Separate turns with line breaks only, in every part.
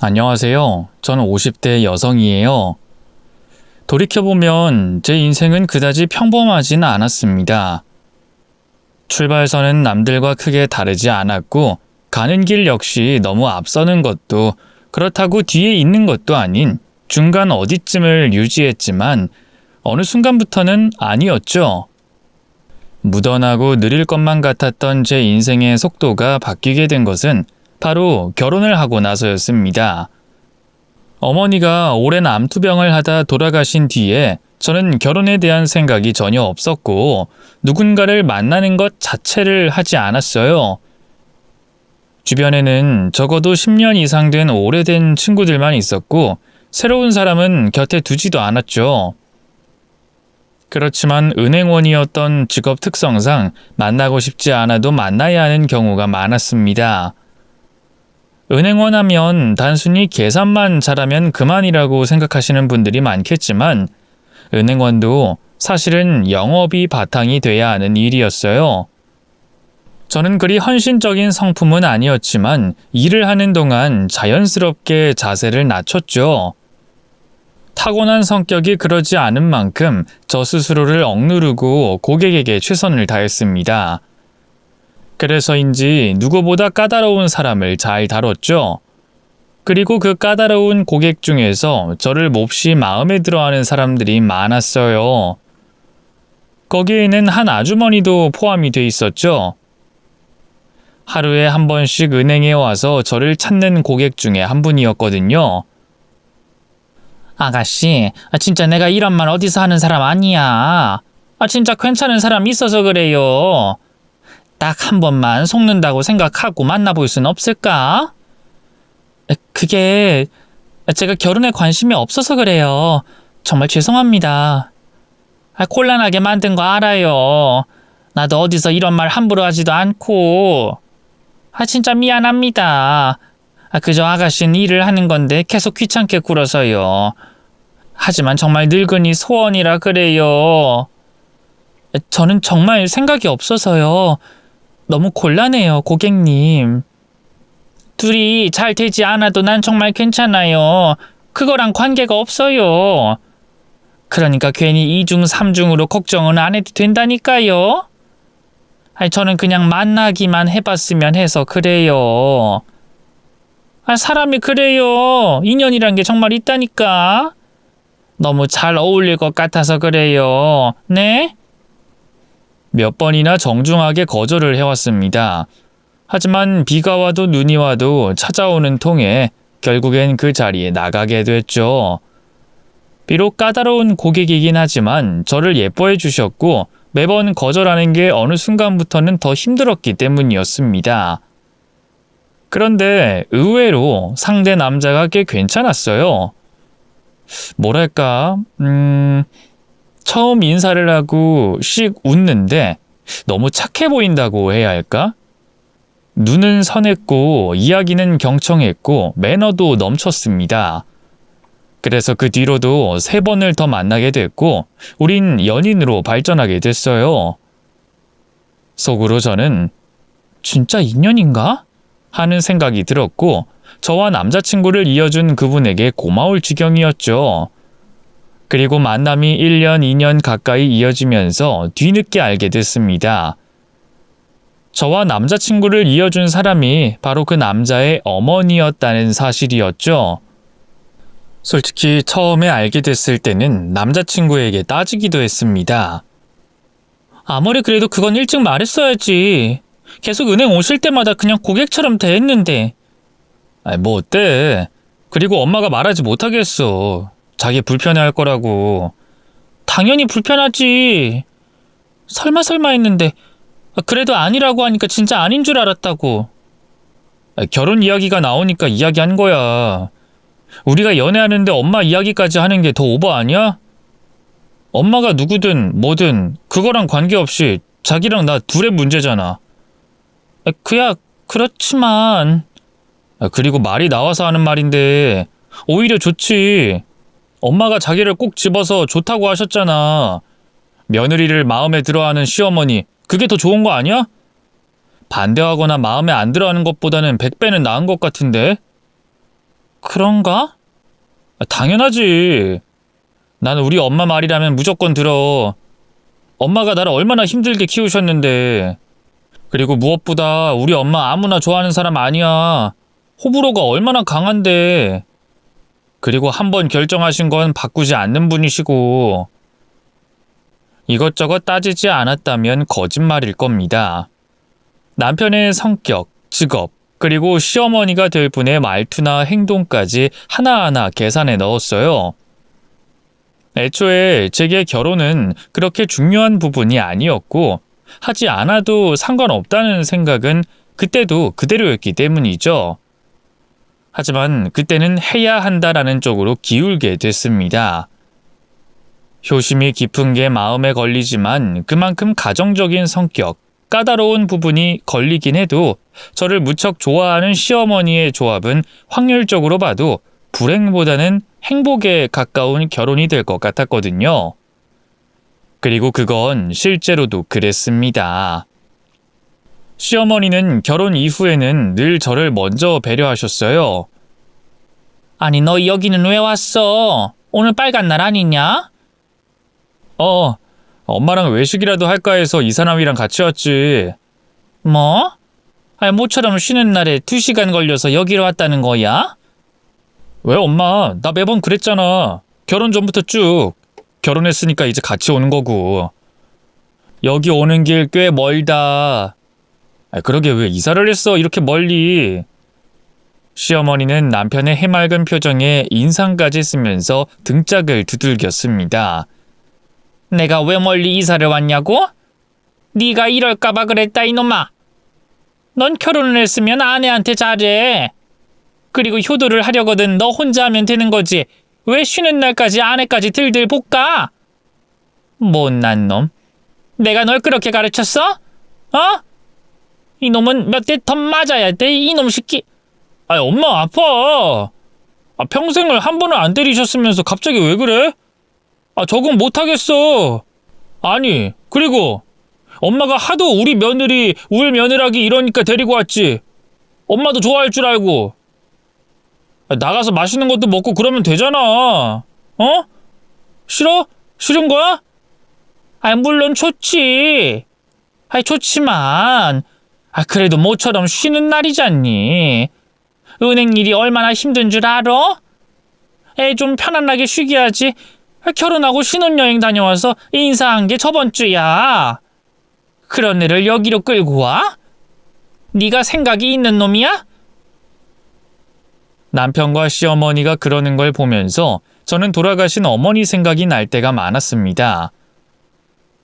안녕하세요. 저는 50대 여성이에요. 돌이켜보면 제 인생은 그다지 평범하진 않았습니다. 출발선은 남들과 크게 다르지 않았고, 가는 길 역시 너무 앞서는 것도 그렇다고 뒤에 있는 것도 아닌 중간 어디쯤을 유지했지만 어느 순간부터는 아니었죠. 무던하고 느릴 것만 같았던 제 인생의 속도가 바뀌게 된 것은 바로 결혼을 하고 나서였습니다. 어머니가 오랜 암투병을 하다 돌아가신 뒤에 저는 결혼에 대한 생각이 전혀 없었고 누군가를 만나는 것 자체를 하지 않았어요. 주변에는 적어도 10년 이상 된 오래된 친구들만 있었고 새로운 사람은 곁에 두지도 않았죠. 그렇지만 은행원이었던 직업 특성상 만나고 싶지 않아도 만나야 하는 경우가 많았습니다. 은행원 하면 단순히 계산만 잘하면 그만이라고 생각하시는 분들이 많겠지만 은행원도 사실은 영업이 바탕이 돼야 하는 일이었어요. 저는 그리 헌신적인 성품은 아니었지만 일을 하는 동안 자연스럽게 자세를 낮췄죠. 타고난 성격이 그러지 않은 만큼 저 스스로를 억누르고 고객에게 최선을 다했습니다. 그래서인지 누구보다 까다로운 사람을 잘 다뤘죠. 그리고 그 까다로운 고객 중에서 저를 몹시 마음에 들어하는 사람들이 많았어요. 거기에는 한 아주머니도 포함이 돼 있었죠. 하루에 한 번씩 은행에 와서 저를 찾는 고객 중에 한 분이었거든요. 아가씨, 진짜 내가 이런 말 어디서 하는 사람 아니야. 진짜 괜찮은 사람 있어서 그래요. 딱 한 번만 속는다고 생각하고 만나볼 순 없을까? 그게 제가 결혼에 관심이 없어서 그래요. 정말 죄송합니다. 곤란하게 만든 거 알아요. 나도 어디서 이런 말 함부로 하지도 않고. 진짜 미안합니다. 그저 아가씨는 일을 하는 건데 계속 귀찮게 굴어서요. 하지만 정말 늙은이 소원이라 그래요. 저는 정말 생각이 없어서요. 너무 곤란해요, 고객님. 둘이 잘 되지 않아도 난 정말 괜찮아요. 그거랑 관계가 없어요. 그러니까 괜히 2중, 3중으로 걱정은 안 해도 된다니까요. 저는 그냥 만나기만 해봤으면 해서 그래요. 사람이 그래요. 인연이란 게 정말 있다니까. 너무 잘 어울릴 것 같아서 그래요. 네? 몇 번이나 정중하게 거절을 해왔습니다. 하지만 비가 와도 눈이 와도 찾아오는 통에 결국엔 그 자리에 나가게 됐죠. 비록 까다로운 고객이긴 하지만 저를 예뻐해 주셨고 매번 거절하는 게 어느 순간부터는 더 힘들었기 때문이었습니다. 그런데 의외로 상대 남자가 꽤 괜찮았어요. 뭐랄까, 처음 인사를 하고 씩 웃는데 너무 착해 보인다고 해야 할까? 눈은 선했고 이야기는 경청했고 매너도 넘쳤습니다. 그래서 그 뒤로도 3번을 더 만나게 됐고 우린 연인으로 발전하게 됐어요. 속으로 저는 진짜 인연인가? 하는 생각이 들었고 저와 남자친구를 이어준 그분에게 고마울 지경이었죠. 그리고 만남이 1년, 2년 가까이 이어지면서 뒤늦게 알게 됐습니다. 저와 남자친구를 이어준 사람이 바로 그 남자의 어머니였다는 사실이었죠. 솔직히 처음에 알게 됐을 때는 남자친구에게 따지기도 했습니다. 아무리 그래도 그건 일찍 말했어야지. 계속 은행 오실 때마다 그냥 고객처럼 대했는데. 뭐 어때? 그리고 엄마가 말하지 못하게 했어. 자기 불편해할 거라고. 당연히 불편하지. 설마 했는데 그래도 아니라고 하니까 진짜 아닌 줄 알았다고. 결혼 이야기가 나오니까 이야기한 거야. 우리가 연애하는데 엄마 이야기까지 하는 게 더 오버 아니야? 엄마가 누구든 뭐든 그거랑 관계없이 자기랑 나 둘의 문제잖아. 그야 그렇지만. 그리고 말이 나와서 하는 말인데 오히려 좋지. 엄마가 자기를 꼭 집어서 좋다고 하셨잖아. 며느리를 마음에 들어하는 시어머니, 그게 더 좋은 거 아니야? 반대하거나 마음에 안 들어하는 것보다는 100배는 나은 것 같은데? 그런가? 당연하지. 나는 우리 엄마 말이라면 무조건 들어. 엄마가 나를 얼마나 힘들게 키우셨는데. 그리고 무엇보다 우리 엄마 아무나 좋아하는 사람 아니야. 호불호가 얼마나 강한데. 그리고 한번 결정하신 건 바꾸지 않는 분이시고. 이것저것 따지지 않았다면 거짓말일 겁니다. 남편의 성격, 직업, 그리고 시어머니가 될 분의 말투나 행동까지 하나하나 계산해 넣었어요. 애초에 제게 결혼은 그렇게 중요한 부분이 아니었고 하지 않아도 상관없다는 생각은 그때도 그대로였기 때문이죠. 하지만 그때는 해야 한다라는 쪽으로 기울게 됐습니다. 효심이 깊은 게 마음에 걸리지만 그만큼 가정적인 성격, 까다로운 부분이 걸리긴 해도 저를 무척 좋아하는 시어머니의 조합은 확률적으로 봐도 불행보다는 행복에 가까운 결혼이 될 것 같았거든요. 그리고 그건 실제로도 그랬습니다. 시어머니는 결혼 이후에는 늘 저를 먼저 배려하셨어요. 아니, 너 여기는 왜 왔어? 오늘 빨간 날 아니냐? 엄마랑 외식이라도 할까 해서 이사람이랑 같이 왔지. 뭐? 아니, 모처럼 쉬는 날에 2시간 걸려서 여기로 왔다는 거야? 왜 엄마? 나 매번 그랬잖아. 결혼 전부터 쭉. 결혼했으니까 이제 같이 오는 거고. 여기 오는 길 꽤 멀다. 그러게 왜 이사를 했어 이렇게 멀리. 시어머니는 남편의 해맑은 표정에 인상까지 쓰면서 등짝을 두들겼습니다. 내가 왜 멀리 이사를 왔냐고? 네가 이럴까봐 그랬다 이놈아. 넌 결혼을 했으면 아내한테 잘해. 그리고 효도를 하려거든 너 혼자 하면 되는 거지. 왜 쉬는 날까지 아내까지 들들 볶아? 못난 놈. 내가 널 그렇게 가르쳤어? 이놈은 몇 대 더 맞아야 돼 이놈 새끼. 엄마 아파. 평생을 한 번을 안 때리셨으면서 갑자기 왜 그래? 적응 못하겠어. 아니, 그리고 엄마가 하도 우리 며느리, 울 며느라기 이러니까 데리고 왔지. 엄마도 좋아할 줄 알고. 나가서 맛있는 것도 먹고 그러면 되잖아. 싫어? 싫은 거야? 물론 좋지. 좋지만 그래도 모처럼 쉬는 날이잖니. 은행 일이 얼마나 힘든 줄 알아? 애 좀 편안하게 쉬게 하지. 결혼하고 신혼여행 다녀와서 인사한 게 저번 주야. 그런 애를 여기로 끌고 와? 네가 생각이 있는 놈이야? 남편과 시어머니가 그러는 걸 보면서 저는 돌아가신 어머니 생각이 날 때가 많았습니다.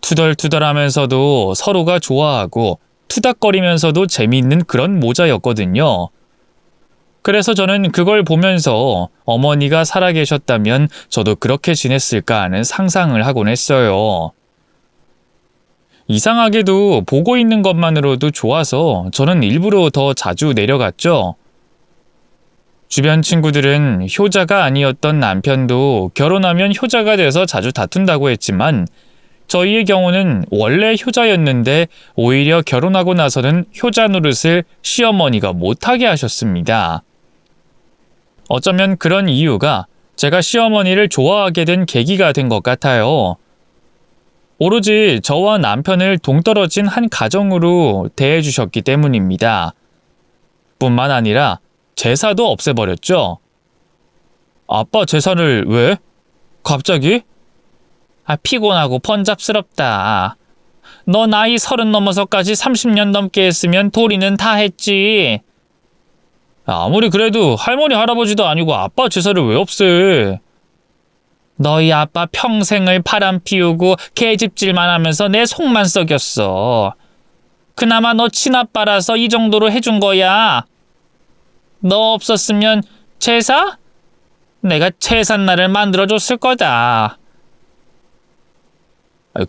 투덜투덜하면서도 서로가 좋아하고 투닥거리면서도 재미있는 그런 모자였거든요. 그래서 저는 그걸 보면서 어머니가 살아계셨다면 저도 그렇게 지냈을까 하는 상상을 하곤 했어요. 이상하게도 보고 있는 것만으로도 좋아서 저는 일부러 더 자주 내려갔죠. 주변 친구들은 효자가 아니었던 남편도 결혼하면 효자가 돼서 자주 다툰다고 했지만 저희의 경우는 원래 효자였는데 오히려 결혼하고 나서는 효자 노릇을 시어머니가 못하게 하셨습니다. 어쩌면 그런 이유가 제가 시어머니를 좋아하게 된 계기가 된 것 같아요. 오로지 저와 남편을 동떨어진 한 가정으로 대해주셨기 때문입니다. 뿐만 아니라 제사도 없애버렸죠. 아빠 제사를 왜? 갑자기? 피곤하고 번잡스럽다. 너 나이 30 넘어서까지 30년 넘게 했으면 도리는 다 했지. 아무리 그래도 할머니 할아버지도 아니고 아빠 제사를 왜 없애? 너희 아빠 평생을 바람 피우고 개집질만 하면서 내 속만 썩였어. 그나마 너 친아빠라서 이 정도로 해준 거야. 너 없었으면 제사? 내가 제삿날을 만들어줬을 거다.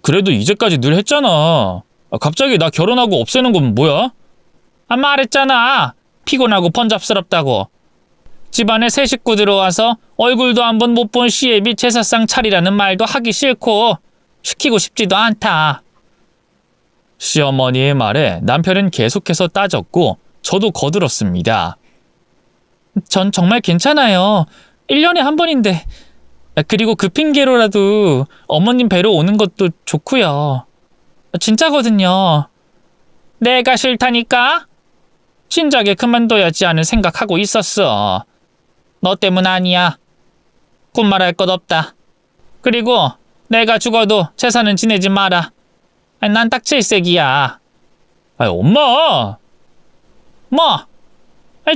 그래도 이제까지 늘 했잖아. 갑자기 나 결혼하고 없애는 건 뭐야? 말했잖아. 피곤하고 번잡스럽다고. 집안에 새 식구 들어와서 얼굴도 한번 못 본 시애비 제사상 차리라는 말도 하기 싫고 시키고 싶지도 않다. 시어머니의 말에 남편은 계속해서 따졌고 저도 거들었습니다. 전 정말 괜찮아요. 1년에 한 번인데. 그리고 그 핑계로라도 어머님 뵈러 오는 것도 좋고요. 진짜거든요. 내가 싫다니까? 진작에 그만둬야지 하는 생각하고 있었어. 너 때문 아니야. 군말할 것 없다. 그리고 내가 죽어도 재산은 지내지 마라. 난 딱 7세기야. 엄마! 뭐?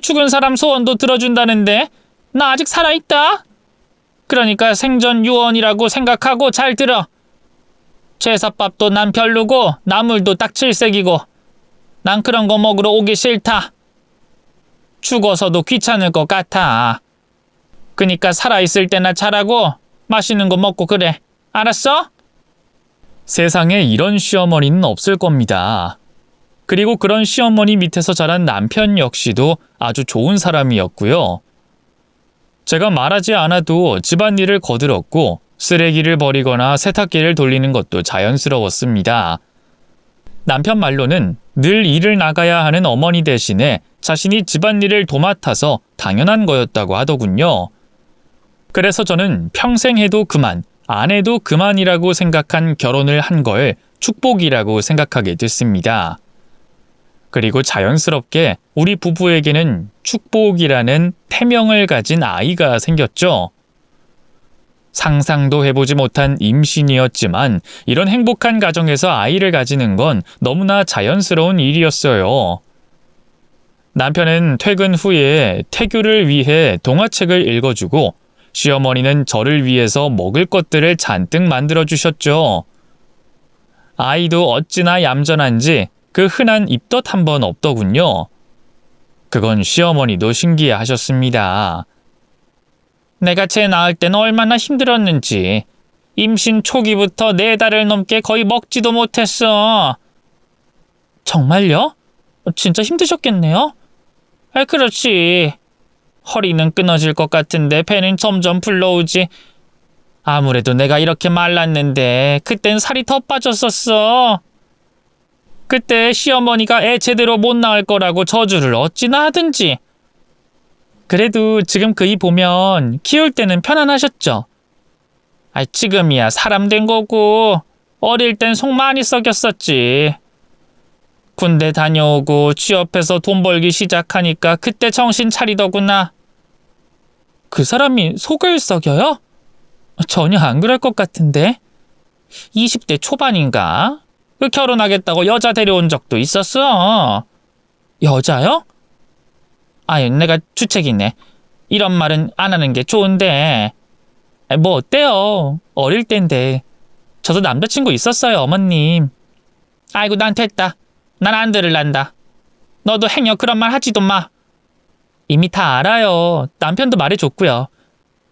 죽은 사람 소원도 들어준다는데 나 아직 살아있다? 그러니까 생전 유언이라고 생각하고 잘 들어. 제사밥도 난 별로고 나물도 딱 7세기고 난 그런 거 먹으러 오기 싫다. 죽어서도 귀찮을 것 같아. 그니까 살아있을 때나 잘하고 맛있는 거 먹고 그래. 알았어? 세상에 이런 시어머니는 없을 겁니다. 그리고 그런 시어머니 밑에서 자란 남편 역시도 아주 좋은 사람이었고요. 제가 말하지 않아도 집안일을 거들었고 쓰레기를 버리거나 세탁기를 돌리는 것도 자연스러웠습니다. 남편 말로는 늘 일을 나가야 하는 어머니 대신에 자신이 집안일을 도맡아서 당연한 거였다고 하더군요. 그래서 저는 평생 해도 그만, 안 해도 그만이라고 생각한 결혼을 한 걸 축복이라고 생각하게 됐습니다. 그리고 자연스럽게 우리 부부에게는 축복이라는 태명을 가진 아이가 생겼죠. 상상도 해보지 못한 임신이었지만 이런 행복한 가정에서 아이를 가지는 건 너무나 자연스러운 일이었어요. 남편은 퇴근 후에 태교를 위해 동화책을 읽어주고 시어머니는 저를 위해서 먹을 것들을 잔뜩 만들어주셨죠. 아이도 어찌나 얌전한지 그 흔한 입덧 한 번 없더군요. 그건 시어머니도 신기해하셨습니다. 내가 쟤 낳을 땐 얼마나 힘들었는지. 임신 초기부터 4달을 넘게 거의 먹지도 못했어. 정말요? 진짜 힘드셨겠네요? 그렇지. 허리는 끊어질 것 같은데 배는 점점 불러오지. 아무래도 내가 이렇게 말랐는데 그땐 살이 더 빠졌었어. 그때 시어머니가 애 제대로 못 낳을 거라고 저주를 어찌나 하든지. 그래도 지금 그이 보면 키울 때는 편안하셨죠? 지금이야 사람 된 거고 어릴 땐 속 많이 썩였었지. 군대 다녀오고 취업해서 돈 벌기 시작하니까 그때 정신 차리더구나. 그 사람이 속을 썩여요? 전혀 안 그럴 것 같은데. 20대 초반인가? 결혼하겠다고 여자 데려온 적도 있었어. 여자요? 내가 주책이네. 이런 말은 안 하는 게 좋은데. 뭐 어때요? 어릴 땐데. 저도 남자친구 있었어요, 어머님. 아이고, 난 됐다. 난 안 들을란다. 너도 행여 그런 말 하지도 마. 이미 다 알아요. 남편도 말해줬고요.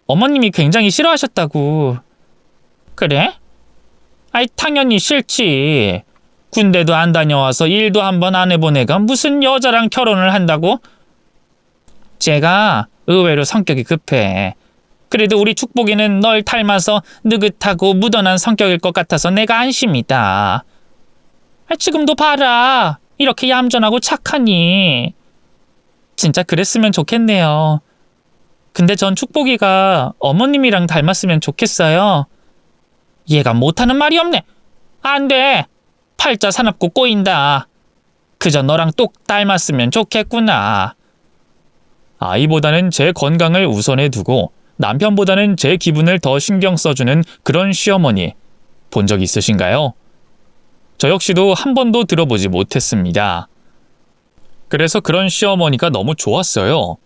어머님이 굉장히 싫어하셨다고. 그래? 당연히 싫지. 군대도 안 다녀와서 일도 한 번 안 해본 애가 무슨 여자랑 결혼을 한다고? 제가 의외로 성격이 급해. 그래도 우리 축복이는 널 닮아서 느긋하고 무던한 성격일 것 같아서 내가 안심이다. 지금도 봐라. 이렇게 얌전하고 착하니. 진짜 그랬으면 좋겠네요. 근데 전 축복이가 어머님이랑 닮았으면 좋겠어요. 얘가 못하는 말이 없네. 안 돼. 팔자 사납고 꼬인다. 그저 너랑 똑 닮았으면 좋겠구나. 아이보다는 제 건강을 우선해 두고 남편보다는 제 기분을 더 신경 써주는 그런 시어머니 본 적 있으신가요? 저 역시도 한 번도 들어보지 못했습니다. 그래서 그런 시어머니가 너무 좋았어요.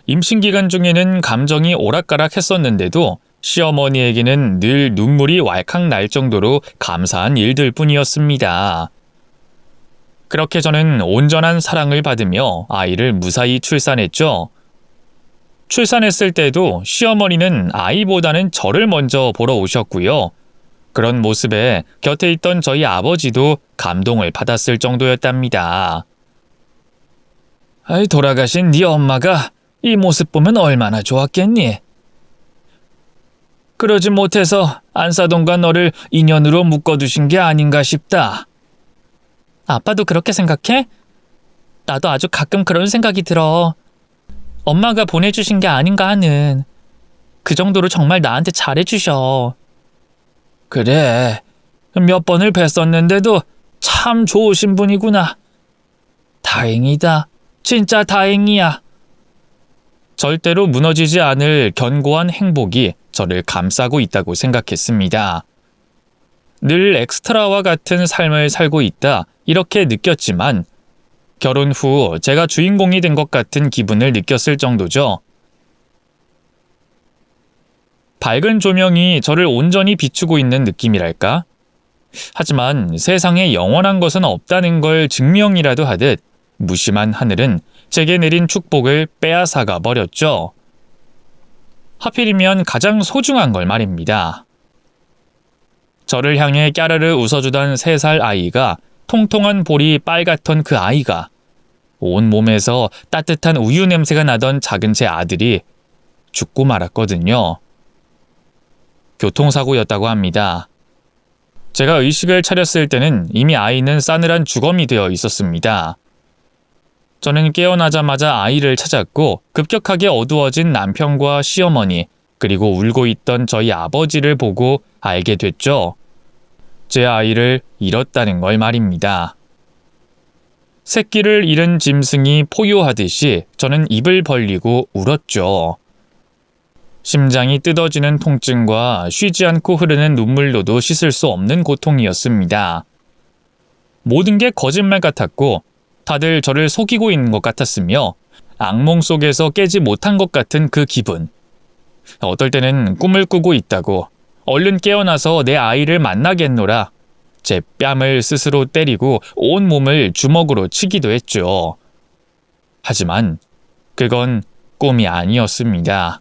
임신 기간 중에는 감정이 오락가락 했었는데도 시어머니에게는 늘 눈물이 왈칵 날 정도로 감사한 일들 뿐이었습니다. 그렇게 저는 온전한 사랑을 받으며 아이를 무사히 출산했죠. 출산했을 때도 시어머니는 아이보다는 저를 먼저 보러 오셨고요. 그런 모습에 곁에 있던 저희 아버지도 감동을 받았을 정도였답니다. 돌아가신 네 엄마가 이 모습 보면 얼마나 좋았겠니? 그러지 못해서 안사돈과 너를 인연으로 묶어두신 게 아닌가 싶다. 아빠도 그렇게 생각해? 나도 아주 가끔 그런 생각이 들어. 엄마가 보내주신 게 아닌가 하는. 그 정도로 정말 나한테 잘해주셔. 그래, 몇 번을 뵀었는데도 참 좋으신 분이구나. 다행이다. 진짜 다행이야. 절대로 무너지지 않을 견고한 행복이 저를 감싸고 있다고 생각했습니다. 늘 엑스트라와 같은 삶을 살고 있다 이렇게 느꼈지만 결혼 후 제가 주인공이 된 것 같은 기분을 느꼈을 정도죠. 밝은 조명이 저를 온전히 비추고 있는 느낌이랄까? 하지만 세상에 영원한 것은 없다는 걸 증명이라도 하듯 무심한 하늘은 제게 내린 축복을 빼앗아가 버렸죠. 하필이면 가장 소중한 걸 말입니다. 저를 향해 까르르 웃어주던 3살 아이가, 통통한 볼이 빨갛던 그 아이가, 온몸에서 따뜻한 우유 냄새가 나던 작은 제 아들이 죽고 말았거든요. 교통사고였다고 합니다. 제가 의식을 차렸을 때는 이미 아이는 싸늘한 주검이 되어 있었습니다. 저는 깨어나자마자 아이를 찾았고 급격하게 어두워진 남편과 시어머니 그리고 울고 있던 저희 아버지를 보고 알게 됐죠. 제 아이를 잃었다는 걸 말입니다. 새끼를 잃은 짐승이 포효하듯이 저는 입을 벌리고 울었죠. 심장이 뜯어지는 통증과 쉬지 않고 흐르는 눈물로도 씻을 수 없는 고통이었습니다. 모든 게 거짓말 같았고 다들 저를 속이고 있는 것 같았으며 악몽 속에서 깨지 못한 것 같은 그 기분. 어떨 때는 꿈을 꾸고 있다고 얼른 깨어나서 내 아이를 만나겠노라 제 뺨을 스스로 때리고 온 몸을 주먹으로 치기도 했죠. 하지만 그건 꿈이 아니었습니다.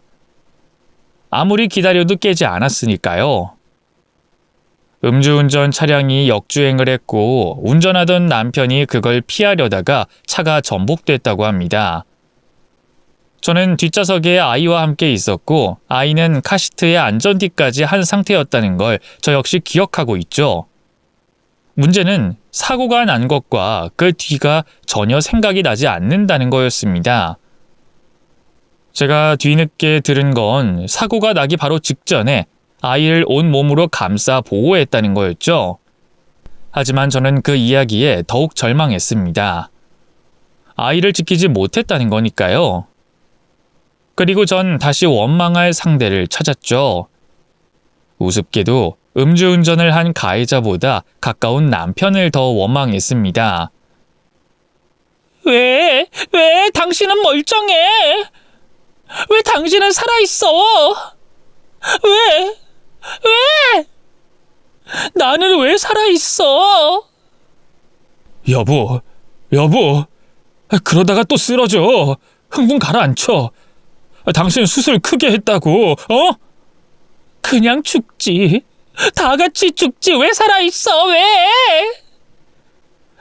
아무리 기다려도 깨지 않았으니까요. 음주운전 차량이 역주행을 했고 운전하던 남편이 그걸 피하려다가 차가 전복됐다고 합니다. 저는 뒷좌석에 아이와 함께 있었고 아이는 카시트의 안전띠까지 한 상태였다는 걸 저 역시 기억하고 있죠. 문제는 사고가 난 것과 그 뒤가 전혀 생각이 나지 않는다는 거였습니다. 제가 뒤늦게 들은 건 사고가 나기 바로 직전에 아이를 온몸으로 감싸 보호했다는 거였죠. 하지만 저는 그 이야기에 더욱 절망했습니다. 아이를 지키지 못했다는 거니까요. 그리고 전 다시 원망할 상대를 찾았죠. 우습게도 음주운전을 한 가해자보다 가까운 남편을 더 원망했습니다. 왜 당신은 멀쩡해? 왜 당신은 살아있어? 왜? 나는 왜 살아있어? 여보, 그러다가 또 쓰러져. 흥분 가라앉혀. 당신 수술 크게 했다고, 어? 그냥 죽지. 다 같이 죽지. 왜 살아있어? 왜?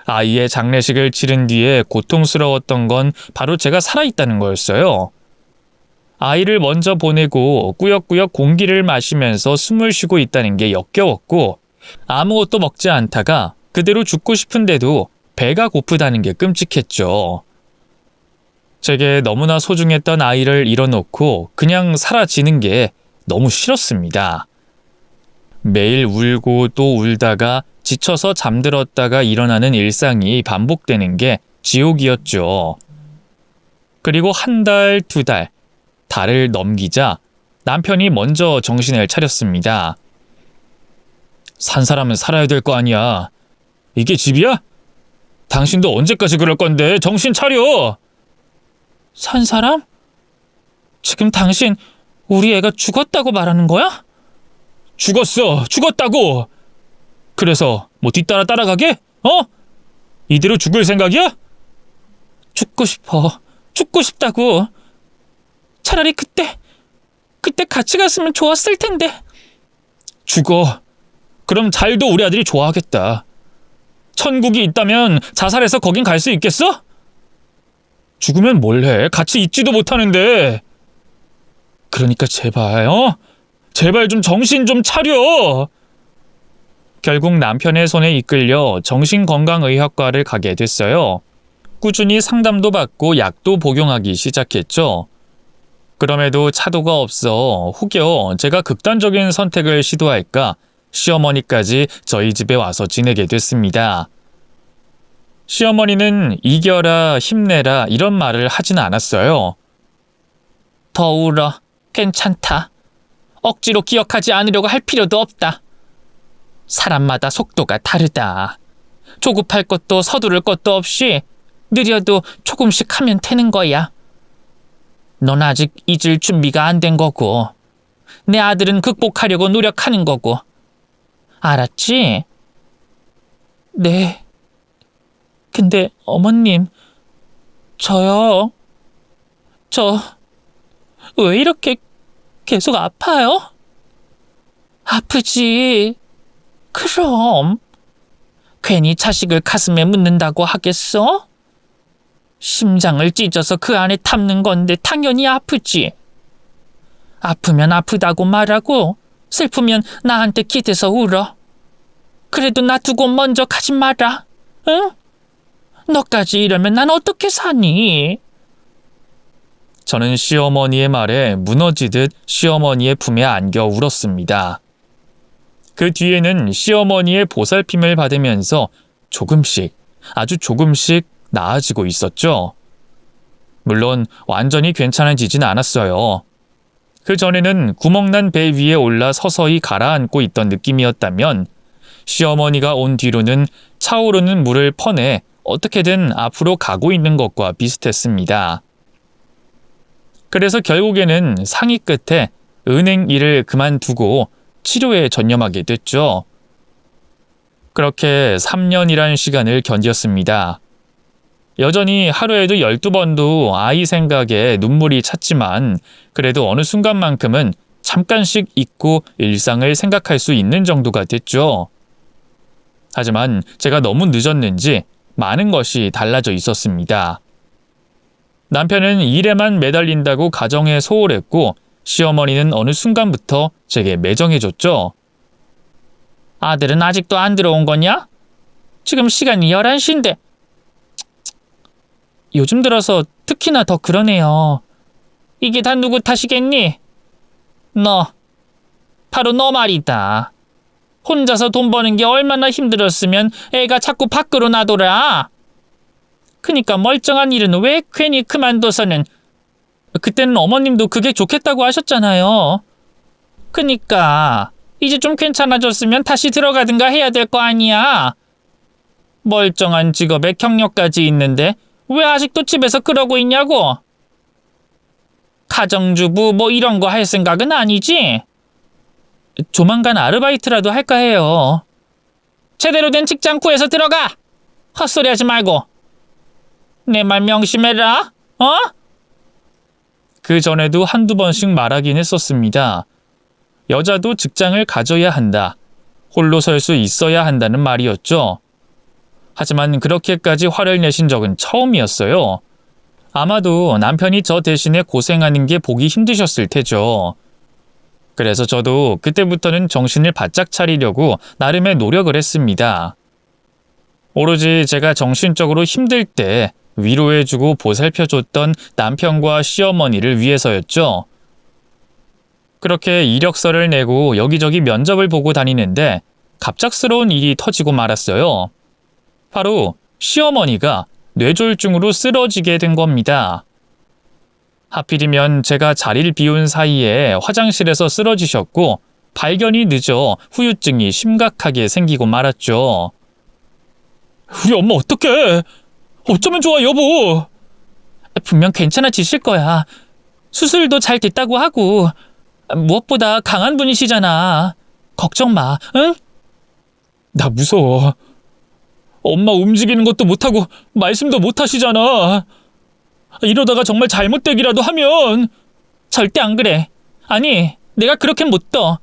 아이의 장례식을 치른 뒤에 고통스러웠던 건 바로 제가 살아있다는 거였어요. 아이를 먼저 보내고 꾸역꾸역 공기를 마시면서 숨을 쉬고 있다는 게 역겨웠고 아무것도 먹지 않다가 그대로 죽고 싶은데도 배가 고프다는 게 끔찍했죠. 제게 너무나 소중했던 아이를 잃어놓고 그냥 사라지는 게 너무 싫었습니다. 매일 울고 또 울다가 지쳐서 잠들었다가 일어나는 일상이 반복되는 게 지옥이었죠. 그리고 1달, 2달, 달을 넘기자 남편이 먼저 정신을 차렸습니다. 산 사람은 살아야 될 거 아니야. 이게 집이야? 당신도 언제까지 그럴 건데 정신 차려! 산 사람? 지금 당신 우리 애가 죽었다고 말하는 거야? 죽었다고! 그래서 뭐 뒤따라 따라가게? 어? 이대로 죽을 생각이야? 죽고 싶다고. 차라리 그때 같이 갔으면 좋았을 텐데. 죽어. 그럼 잘도 우리 아들이 좋아하겠다. 천국이 있다면 자살해서 거긴 갈 수 있겠어? 죽으면 뭘 해? 같이 있지도 못하는데. 그러니까 제발, 제발 좀 정신 좀 차려. 결국 남편의 손에 이끌려 정신건강의학과를 가게 됐어요. 꾸준히 상담도 받고 약도 복용하기 시작했죠. 그럼에도 차도가 없어 혹여 제가 극단적인 선택을 시도할까 시어머니까지 저희 집에 와서 지내게 됐습니다. 시어머니는 이겨라, 힘내라 이런 말을 하진 않았어요. 더 울어. 괜찮다. 억지로 기억하지 않으려고 할 필요도 없다. 사람마다 속도가 다르다. 조급할 것도 서두를 것도 없이 느려도 조금씩 하면 되는 거야. 넌 아직 잊을 준비가 안 된 거고 내 아들은 극복하려고 노력하는 거고. 알았지? 네. 근데 어머님, 저요. 저 왜 이렇게 계속 아파요? 아프지. 그럼 괜히 자식을 가슴에 묻는다고 하겠어? 심장을 찢어서 그 안에 담는 건데 당연히 아프지. 아프면 아프다고 말하고 슬프면 나한테 기대서 울어. 그래도 나 두고 먼저 가지 마라. 응? 너까지 이러면 난 어떻게 사니? 저는 시어머니의 말에 무너지듯 시어머니의 품에 안겨 울었습니다. 그 뒤에는 시어머니의 보살핌을 받으면서 조금씩, 아주 조금씩 나아지고 있었죠. 물론 완전히 괜찮아지진 않았어요. 그 전에는 구멍난 배 위에 올라 서서히 가라앉고 있던 느낌이었다면 시어머니가 온 뒤로는 차오르는 물을 퍼내 어떻게든 앞으로 가고 있는 것과 비슷했습니다. 그래서 결국에는 상의 끝에 은행 일을 그만두고 치료에 전념하게 됐죠. 그렇게 3년이란 시간을 견뎠습니다. 여전히 하루에도 12번도 아이 생각에 눈물이 찼지만 그래도 어느 순간만큼은 잠깐씩 잊고 일상을 생각할 수 있는 정도가 됐죠. 하지만 제가 너무 늦었는지 많은 것이 달라져 있었습니다. 남편은 일에만 매달린다고 가정에 소홀했고 시어머니는 어느 순간부터 제게 매정해졌죠. 아들은 아직도 안 들어온 거냐? 지금 시간이 11시인데. 요즘 들어서 특히나 더 그러네요. 이게 다 누구 탓이겠니? 너. 바로 너 말이다. 혼자서 돈 버는 게 얼마나 힘들었으면 애가 자꾸 밖으로 나돌아. 그니까 멀쩡한 일은 왜 괜히 그만둬서는. 그때는 어머님도 그게 좋겠다고 하셨잖아요. 그니까 이제 좀 괜찮아졌으면 다시 들어가든가 해야 될 거 아니야. 멀쩡한 직업에 경력까지 있는데 왜 아직도 집에서 그러고 있냐고. 가정주부 뭐 이런 거 할 생각은 아니지? 조만간 아르바이트라도 할까 해요. 제대로 된 직장 구해서 들어가. 헛소리 하지 말고. 내 말 명심해라. 어? 그 전에도 한두 번씩 말하긴 했었습니다. 여자도 직장을 가져야 한다. 홀로 설 수 있어야 한다는 말이었죠. 하지만 그렇게까지 화를 내신 적은 처음이었어요. 아마도 남편이 저 대신에 고생하는 게 보기 힘드셨을 테죠. 그래서 저도 그때부터는 정신을 바짝 차리려고 나름의 노력을 했습니다. 오로지 제가 정신적으로 힘들 때 위로해주고 보살펴줬던 남편과 시어머니를 위해서였죠. 그렇게 이력서를 내고 여기저기 면접을 보고 다니는데 갑작스러운 일이 터지고 말았어요. 바로 시어머니가 뇌졸중으로 쓰러지게 된 겁니다. 하필이면 제가 자리를 비운 사이에 화장실에서 쓰러지셨고 발견이 늦어 후유증이 심각하게 생기고 말았죠. 우리 엄마 어떡해? 어쩌면 좋아, 여보. 분명 괜찮아지실 거야. 수술도 잘 됐다고 하고 무엇보다 강한 분이시잖아. 걱정 마, 응? 나 무서워. 엄마 움직이는 것도 못하고 말씀도 못하시잖아. 이러다가 정말 잘못되기라도 하면. 절대 안 그래. 아니, 내가 그렇게 못 둬.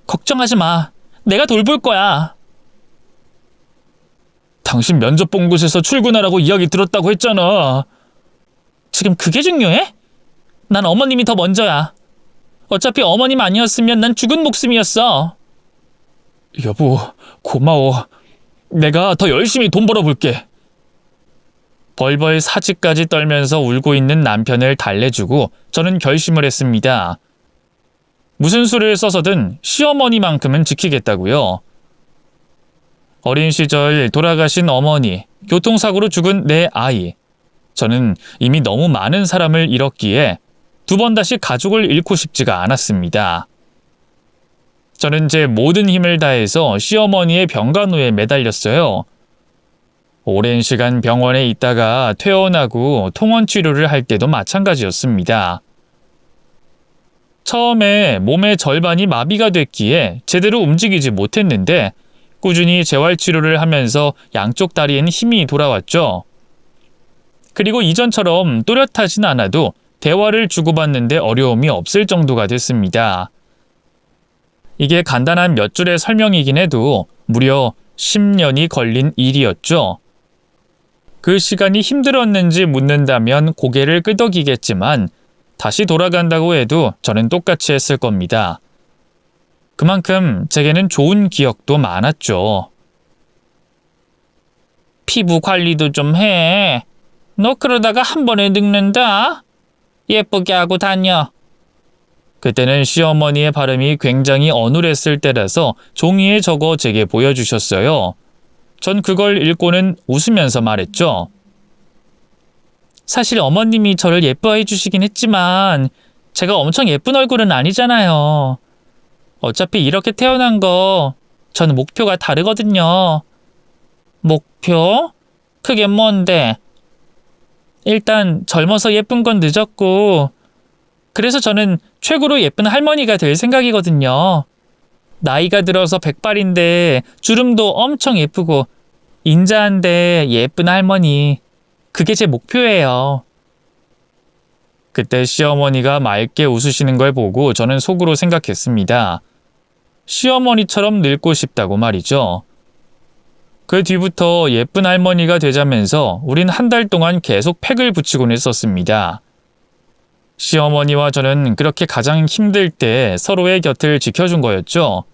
걱정하지 마. 내가 돌볼 거야. 당신 면접 본 곳에서 출근하라고 이야기 들었다고 했잖아. 지금 그게 중요해? 난 어머님이 더 먼저야. 어차피 어머님 아니었으면 난 죽은 목숨이었어. 여보, 고마워. 내가 더 열심히 돈 벌어볼게. 벌벌 사지까지 떨면서 울고 있는 남편을 달래주고 저는 결심을 했습니다. 무슨 수를 써서든 시어머니만큼은 지키겠다고요. 어린 시절 돌아가신 어머니, 교통사고로 죽은 내 아이. 저는 이미 너무 많은 사람을 잃었기에 두 번 다시 가족을 잃고 싶지가 않았습니다. 저는 제 모든 힘을 다해서 시어머니의 병간호에 매달렸어요. 오랜 시간 병원에 있다가 퇴원하고 통원 치료를 할 때도 마찬가지였습니다. 처음에 몸의 절반이 마비가 됐기에 제대로 움직이지 못했는데 꾸준히 재활치료를 하면서 양쪽 다리엔 힘이 돌아왔죠. 그리고 이전처럼 또렷하진 않아도 대화를 주고받는데 어려움이 없을 정도가 됐습니다. 이게 간단한 몇 줄의 설명이긴 해도 무려 10년이 걸린 일이었죠. 그 시간이 힘들었는지 묻는다면 고개를 끄덕이겠지만 다시 돌아간다고 해도 저는 똑같이 했을 겁니다. 그만큼 제게는 좋은 기억도 많았죠. 피부 관리도 좀 해. 너 그러다가 한 번에 늙는다. 예쁘게 하고 다녀. 그때는 시어머니의 발음이 굉장히 어눌했을 때라서 종이에 적어 제게 보여주셨어요. 전 그걸 읽고는 웃으면서 말했죠. 사실 어머님이 저를 예뻐해 주시긴 했지만 제가 엄청 예쁜 얼굴은 아니잖아요. 어차피 이렇게 태어난 거 저는 목표가 다르거든요. 목표? 그게 뭔데? 일단 젊어서 예쁜 건 늦었고 그래서 저는 최고로 예쁜 할머니가 될 생각이거든요. 나이가 들어서 백발인데 주름도 엄청 예쁘고 인자한데 예쁜 할머니. 그게 제 목표예요. 그때 시어머니가 맑게 웃으시는 걸 보고 저는 속으로 생각했습니다. 시어머니처럼 늙고 싶다고 말이죠. 그 뒤부터 예쁜 할머니가 되자면서 우린 한 달 동안 계속 팩을 붙이곤 했었습니다. 시어머니와 저는 그렇게 가장 힘들 때 서로의 곁을 지켜준 거였죠.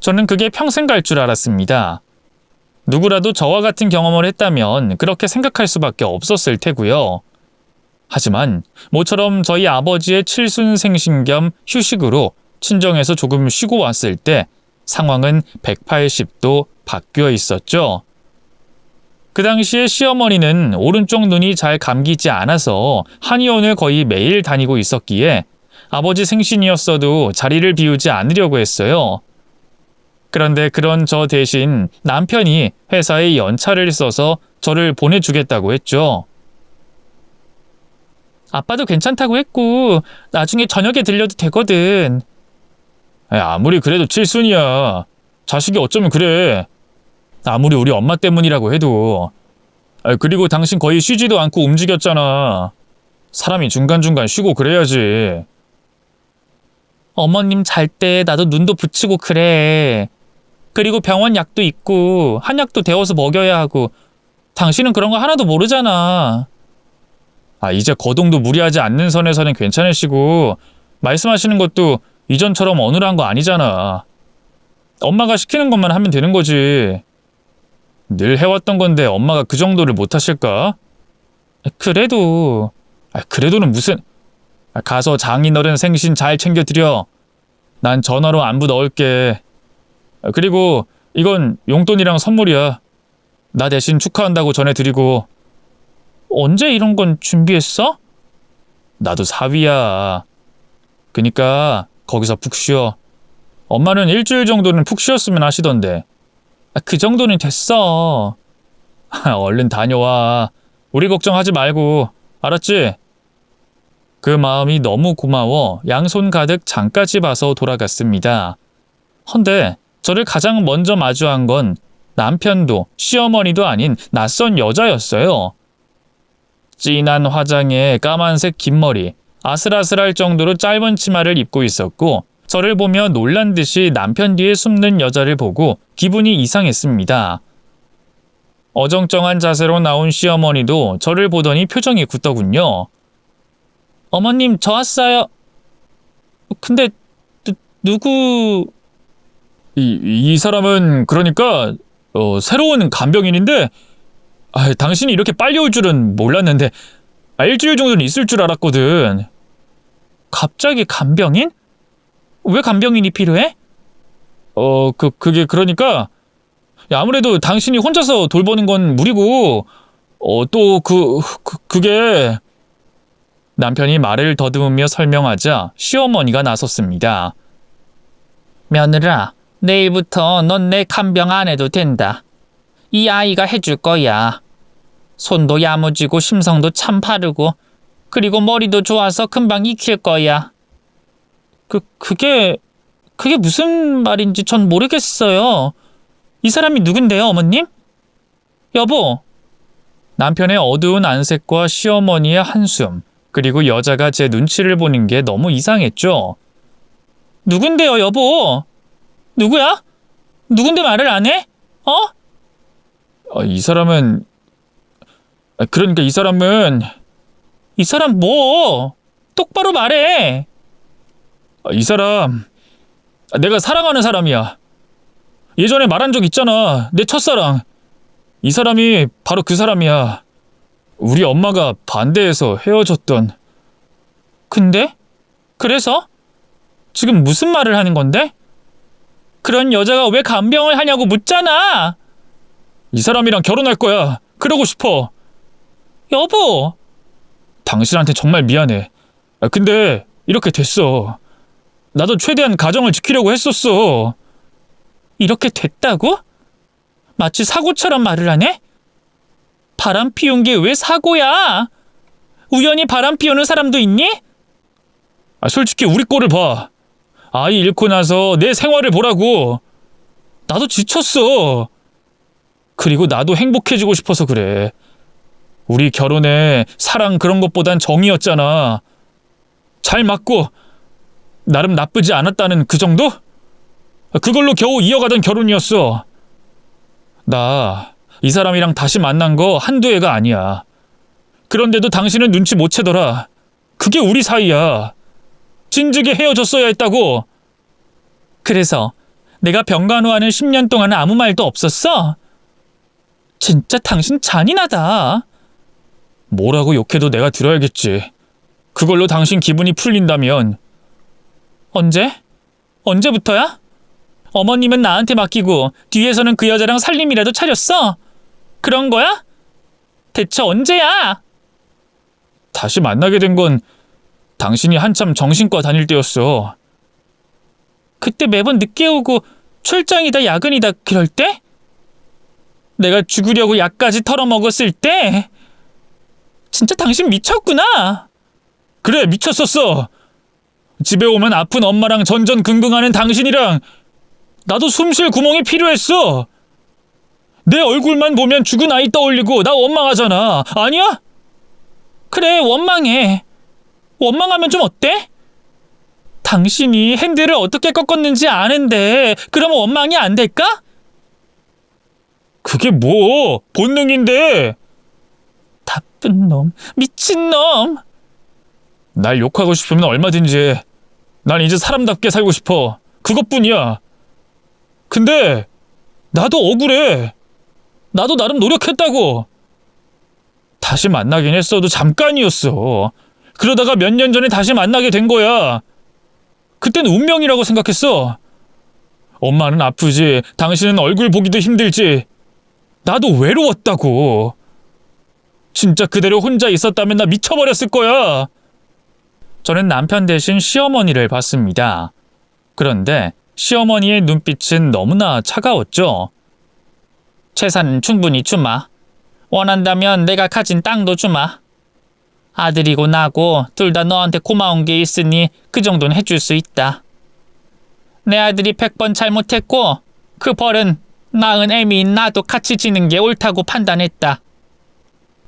저는 그게 평생 갈 줄 알았습니다. 누구라도 저와 같은 경험을 했다면 그렇게 생각할 수밖에 없었을 테고요. 하지만 모처럼 저희 아버지의 칠순생신 겸 휴식으로 친정에서 조금 쉬고 왔을 때 상황은 180도 바뀌어 있었죠. 그 당시에 시어머니는 오른쪽 눈이 잘 감기지 않아서 한의원을 거의 매일 다니고 있었기에 아버지 생신이었어도 자리를 비우지 않으려고 했어요. 그런데 그런 저 대신 남편이 회사에 연차를 써서 저를 보내주겠다고 했죠. 아빠도 괜찮다고 했고 나중에 저녁에 들려도 되거든. 아무리 그래도 칠순이야. 자식이 어쩌면 그래. 아무리 우리 엄마 때문이라고 해도. 그리고 당신 거의 쉬지도 않고 움직였잖아. 사람이 중간중간 쉬고 그래야지. 어머님 잘 때 나도 눈도 붙이고 그래. 그리고 병원 약도 있고 한약도 데워서 먹여야 하고 당신은 그런 거 하나도 모르잖아. 이제 거동도 무리하지 않는 선에서는 괜찮으시고 말씀하시는 것도 이전처럼 어눌한 거 아니잖아. 엄마가 시키는 것만 하면 되는 거지. 늘 해왔던 건데 엄마가 그 정도를 못 하실까? 그래도는 무슨... 가서 장인어른 생신 잘 챙겨드려. 난 전화로 안부 넣을게. 그리고 이건 용돈이랑 선물이야. 나 대신 축하한다고 전해드리고. 언제 이런 건 준비했어? 나도 사위야. 그니까 거기서 푹 쉬어. 엄마는 일주일 정도는 푹 쉬었으면 하시던데. 그 정도는 됐어. 얼른 다녀와. 우리 걱정하지 말고. 알았지? 그 마음이 너무 고마워 양손 가득 장까지 봐서 돌아갔습니다. 헌데 저를 가장 먼저 마주한 건 남편도 시어머니도 아닌 낯선 여자였어요. 진한 화장에 까만색 긴 머리, 아슬아슬할 정도로 짧은 치마를 입고 있었고 저를 보며 놀란 듯이 남편 뒤에 숨는 여자를 보고 기분이 이상했습니다. 어정쩡한 자세로 나온 시어머니도 저를 보더니 표정이 굳더군요. 어머님, 저 왔어요. 근데 누구... 이 사람은 그러니까 새로운 간병인인데 당신이 이렇게 빨리 올 줄은 몰랐는데 일주일 정도는 있을 줄 알았거든. 갑자기 간병인? 왜 간병인이 필요해? 그게 그러니까 아무래도 당신이 혼자서 돌보는 건 무리고 또 그게 남편이 말을 더듬으며 설명하자 시어머니가 나섰습니다. 며느라, 내일부터 넌 내 간병 안 해도 된다. 이 아이가 해줄 거야. 손도 야무지고 심성도 참 바르고 그리고 머리도 좋아서 금방 익힐 거야. 그게 무슨 말인지 전 모르겠어요. 이 사람이 누군데요, 어머님? 여보. 남편의 어두운 안색과 시어머니의 한숨, 그리고 여자가 제 눈치를 보는 게 너무 이상했죠. 누군데요, 여보? 누구야? 누군데 말을 안 해? 이 사람은... 그러니까 이 사람 뭐? 똑바로 말해. 이 사람... 내가 사랑하는 사람이야. 예전에 말한 적 있잖아. 내 첫사랑. 이 사람이 바로 그 사람이야. 우리 엄마가 반대해서 헤어졌던. 근데? 그래서? 지금 무슨 말을 하는 건데? 그런 여자가 왜 간병을 하냐고 묻잖아. 이 사람이랑 결혼할 거야. 그러고 싶어. 여보. 당신한테 정말 미안해. 근데 이렇게 됐어. 나도 최대한 가정을 지키려고 했었어. 이렇게 됐다고? 마치 사고처럼 말을 하네? 바람 피운 게 왜 사고야? 우연히 바람 피우는 사람도 있니? 솔직히 우리 꼴을 봐. 아이 잃고 나서 내 생활을 보라고. 나도 지쳤어. 그리고 나도 행복해지고 싶어서 그래. 우리 결혼에 사랑 그런 것보단 정이었잖아. 잘 맞고 나름 나쁘지 않았다는 그 정도? 그걸로 겨우 이어가던 결혼이었어. 나 이 사람이랑 다시 만난 거 한두 해가 아니야. 그런데도 당신은 눈치 못 채더라. 그게 우리 사이야. 진즉에 헤어졌어야 했다고. 그래서 내가 병간호하는 10년 동안 아무 말도 없었어? 진짜 당신 잔인하다. 뭐라고 욕해도 내가 들어야겠지. 그걸로 당신 기분이 풀린다면. 언제? 언제부터야? 어머님은 나한테 맡기고 뒤에서는 그 여자랑 살림이라도 차렸어? 그런 거야? 대체 언제야? 다시 만나게 된 건 당신이 한참 정신과 다닐 때였어. 그때 매번 늦게 오고 출장이다 야근이다 그럴 때? 내가 죽으려고 약까지 털어먹었을 때? 진짜 당신 미쳤구나. 그래, 미쳤었어. 집에 오면 아픈 엄마랑 전전긍긍하는 당신이랑 나도 숨 쉴 구멍이 필요했어. 내 얼굴만 보면 죽은 아이 떠올리고 나 원망하잖아. 아니야? 그래, 원망해. 원망하면 좀 어때? 당신이 핸들을 어떻게 꺾었는지 아는데 그러면 원망이 안 될까? 그게 뭐 본능인데. 나쁜 놈, 미친 놈. 날 욕하고 싶으면 얼마든지 해. 난 이제 사람답게 살고 싶어. 그것뿐이야. 근데 나도 억울해. 나도 나름 노력했다고. 다시 만나긴 했어도 잠깐이었어. 그러다가 몇 년 전에 다시 만나게 된 거야. 그땐 운명이라고 생각했어. 엄마는 아프지, 당신은 얼굴 보기도 힘들지. 나도 외로웠다고. 진짜 그대로 혼자 있었다면 나 미쳐버렸을 거야. 저는 남편 대신 시어머니를 봤습니다. 그런데 시어머니의 눈빛은 너무나 차가웠죠. 재산은 충분히 주마. 원한다면 내가 가진 땅도 주마. 아들이고 나고 둘 다 너한테 고마운 게 있으니 그 정도는 해줄 수 있다. 내 아들이 100번 잘못했고 그 벌은 낳은 애미인 나도 같이 지는 게 옳다고 판단했다.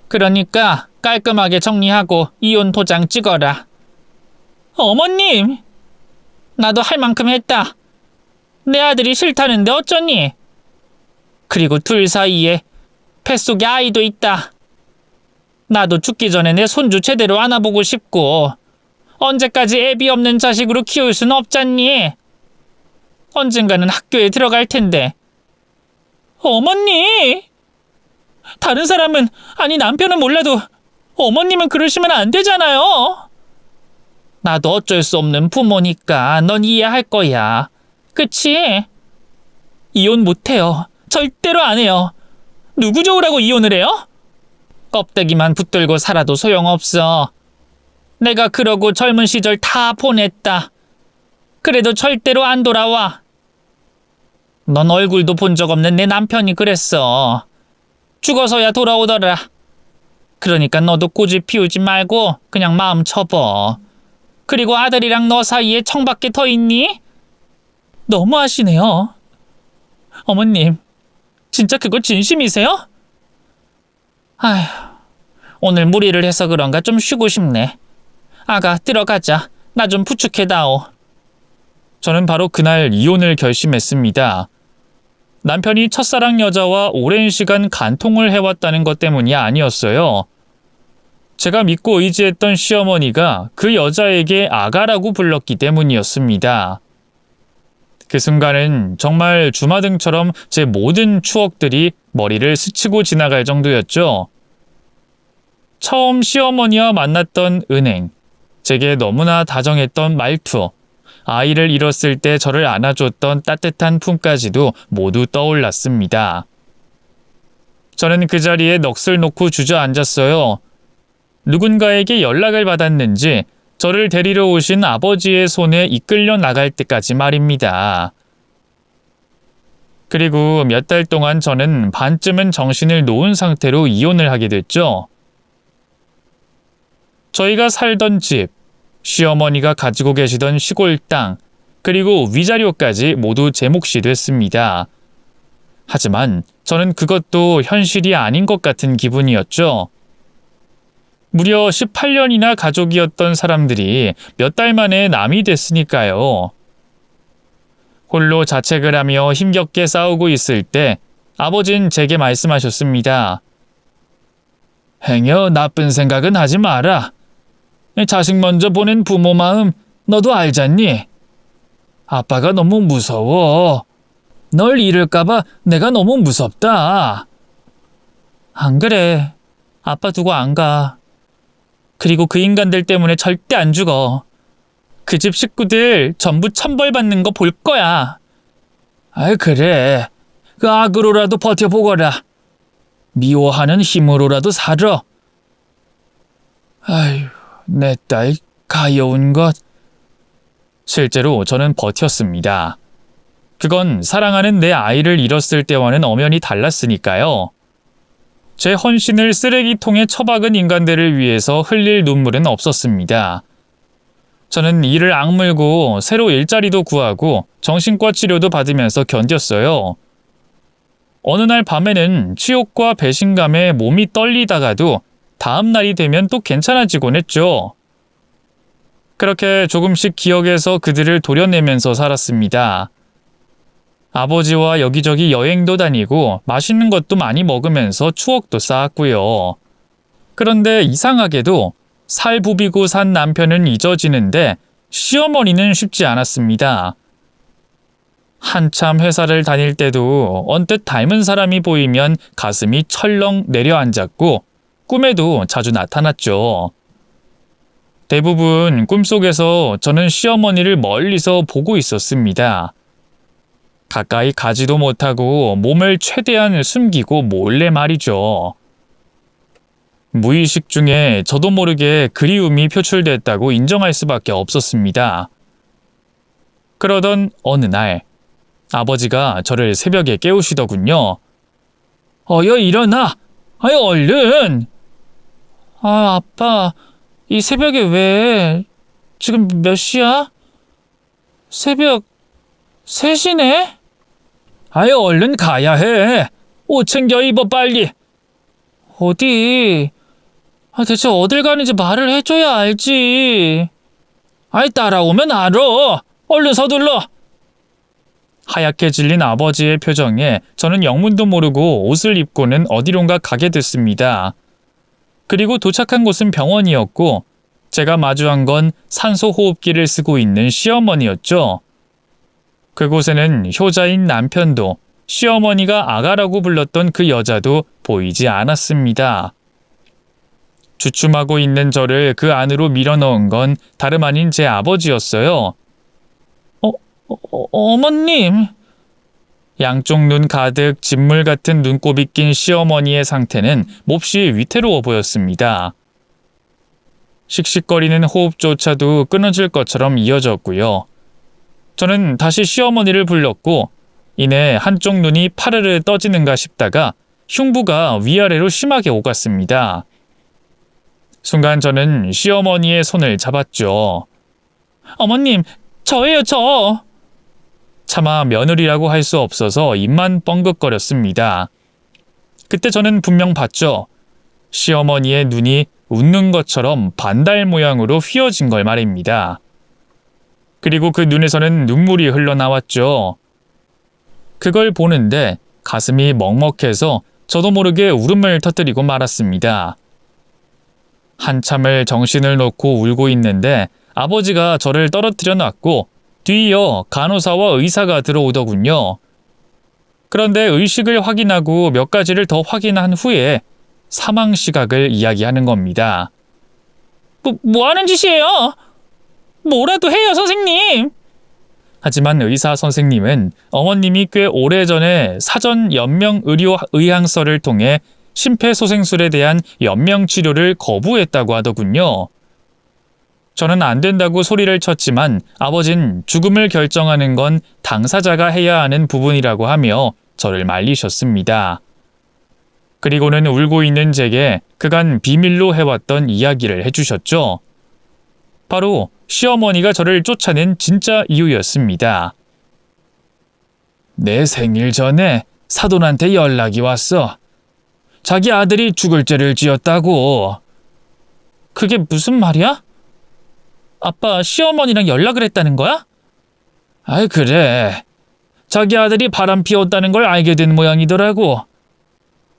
그러니까 깔끔하게 정리하고 이혼 도장 찍어라. 어머님! 나도 할 만큼 했다. 내 아들이 싫다는데 어쩌니? 그리고 둘 사이에 뱃속에 아이도 있다. 나도 죽기 전에 내 손주 제대로 안아보고 싶고 언제까지 애비 없는 자식으로 키울 순 없잖니? 언젠가는 학교에 들어갈 텐데. 어머니! 다른 사람은, 아니 남편은 몰라도 어머님은 그러시면 안 되잖아요. 나도 어쩔 수 없는 부모니까 넌 이해할 거야. 그치? 이혼 못해요. 절대로 안 해요. 누구 좋으라고 이혼을 해요? 껍데기만 붙들고 살아도 소용없어. 내가 그러고 젊은 시절 다 보냈다. 그래도 절대로 안 돌아와. 넌 얼굴도 본 적 없는 내 남편이 그랬어. 죽어서야 돌아오더라. 그러니까 너도 고집 피우지 말고 그냥 마음 접어. 그리고 아들이랑 너 사이에 청밖에 더 있니? 너무하시네요. 어머님, 진짜 그거 진심이세요? 아휴, 오늘 무리를 해서 그런가 좀 쉬고 싶네. 아가, 들어가자. 나 좀 부축해다오. 저는 바로 그날 이혼을 결심했습니다. 남편이 첫사랑 여자와 오랜 시간 간통을 해왔다는 것 때문이 아니었어요. 제가 믿고 의지했던 시어머니가 그 여자에게 아가라고 불렀기 때문이었습니다. 그 순간은 정말 주마등처럼 제 모든 추억들이 머리를 스치고 지나갈 정도였죠. 처음 시어머니와 만났던 은행, 제게 너무나 다정했던 말투, 아이를 잃었을 때 저를 안아줬던 따뜻한 품까지도 모두 떠올랐습니다. 저는 그 자리에 넋을 놓고 주저앉았어요. 누군가에게 연락을 받았는지 저를 데리러 오신 아버지의 손에 이끌려 나갈 때까지 말입니다. 그리고 몇 달 동안 저는 반쯤은 정신을 놓은 상태로 이혼을 하게 됐죠. 저희가 살던 집, 시어머니가 가지고 계시던 시골 땅, 그리고 위자료까지 모두 제 몫이 됐습니다. 하지만 저는 그것도 현실이 아닌 것 같은 기분이었죠. 무려 18년이나 가족이었던 사람들이 몇 달 만에 남이 됐으니까요. 홀로 자책을 하며 힘겹게 싸우고 있을 때 아버진 제게 말씀하셨습니다. 행여 나쁜 생각은 하지 마라. 자식 먼저 보낸 부모 마음 너도 알잖니? 아빠가 너무 무서워. 널 잃을까봐 내가 너무 무섭다. 안 그래. 아빠 두고 안 가. 그리고 그 인간들 때문에 절대 안 죽어. 그 집 식구들 전부 천벌받는 거 볼 거야. 아이 그래. 그 악으로라도 버텨보거라. 미워하는 힘으로라도 살아. 아휴, 내 딸 가여운 것. 실제로 저는 버텼습니다. 그건 사랑하는 내 아이를 잃었을 때와는 엄연히 달랐으니까요. 제 헌신을 쓰레기통에 처박은 인간들을 위해서 흘릴 눈물은 없었습니다. 저는 이를 악물고 새로 일자리도 구하고 정신과 치료도 받으면서 견뎠어요. 어느 날 밤에는 치욕과 배신감에 몸이 떨리다가도 다음 날이 되면 또 괜찮아지곤 했죠. 그렇게 조금씩 기억에서 그들을 도려내면서 살았습니다. 아버지와 여기저기 여행도 다니고 맛있는 것도 많이 먹으면서 추억도 쌓았고요. 그런데 이상하게도 살 부비고 산 남편은 잊어지는데 시어머니는 쉽지 않았습니다. 한참 회사를 다닐 때도 언뜻 닮은 사람이 보이면 가슴이 철렁 내려앉았고 꿈에도 자주 나타났죠. 대부분 꿈속에서 저는 시어머니를 멀리서 보고 있었습니다. 가까이 가지도 못하고 몸을 최대한 숨기고 몰래 말이죠. 무의식 중에 저도 모르게 그리움이 표출됐다고 인정할 수밖에 없었습니다. 그러던 어느 날 아버지가 저를 새벽에 깨우시더군요. 어여 일어나! 아유 얼른! 아 아빠 이 새벽에 왜? 지금 몇 시야? 새벽 3시네? 아유 얼른 가야 해. 옷 챙겨 입어 빨리. 어디? 대체 어딜 가는지 말을 해줘야 알지. 아이 따라오면 알아. 얼른 서둘러. 하얗게 질린 아버지의 표정에 저는 영문도 모르고 옷을 입고는 어디론가 가게 됐습니다. 그리고 도착한 곳은 병원이었고 제가 마주한 건 산소호흡기를 쓰고 있는 시어머니였죠. 그곳에는 효자인 남편도 시어머니가 아가라고 불렀던 그 여자도 보이지 않았습니다. 주춤하고 있는 저를 그 안으로 밀어넣은 건 다름 아닌 제 아버지였어요. 어머님. 양쪽 눈 가득 진물 같은 눈곱이 낀 시어머니의 상태는 몹시 위태로워 보였습니다. 씩씩거리는 호흡조차도 끊어질 것처럼 이어졌고요. 저는 다시 시어머니를 불렀고 이내 한쪽 눈이 파르르 떠지는가 싶다가 흉부가 위아래로 심하게 오갔습니다. 순간 저는 시어머니의 손을 잡았죠. 어머님, 저예요, 저. 차마 며느리라고 할 수 없어서 입만 뻥긋거렸습니다. 그때 저는 분명 봤죠. 시어머니의 눈이 웃는 것처럼 반달 모양으로 휘어진 걸 말입니다. 그리고 그 눈에서는 눈물이 흘러나왔죠. 그걸 보는데 가슴이 먹먹해서 저도 모르게 울음을 터뜨리고 말았습니다. 한참을 정신을 놓고 울고 있는데 아버지가 저를 떨어뜨려 놨고 뒤이어 간호사와 의사가 들어오더군요. 그런데 의식을 확인하고 몇 가지를 더 확인한 후에 사망 시각을 이야기하는 겁니다. 뭐 하는 짓이에요? 뭐라도 해요, 선생님! 하지만 의사 선생님은 어머님이 꽤 오래전에 사전 연명 의료 의향서를 통해 심폐소생술에 대한 연명 치료를 거부했다고 하더군요. 저는 안 된다고 소리를 쳤지만 아버진 죽음을 결정하는 건 당사자가 해야 하는 부분이라고 하며 저를 말리셨습니다. 그리고는 울고 있는 제게 그간 비밀로 해왔던 이야기를 해주셨죠. 바로 시어머니가 저를 쫓아낸 진짜 이유였습니다. 내 생일 전에 사돈한테 연락이 왔어. 자기 아들이 죽을 죄를 지었다고. 그게 무슨 말이야? 아빠 시어머니랑 연락을 했다는 거야? 아이 그래. 자기 아들이 바람 피웠다는 걸 알게 된 모양이더라고.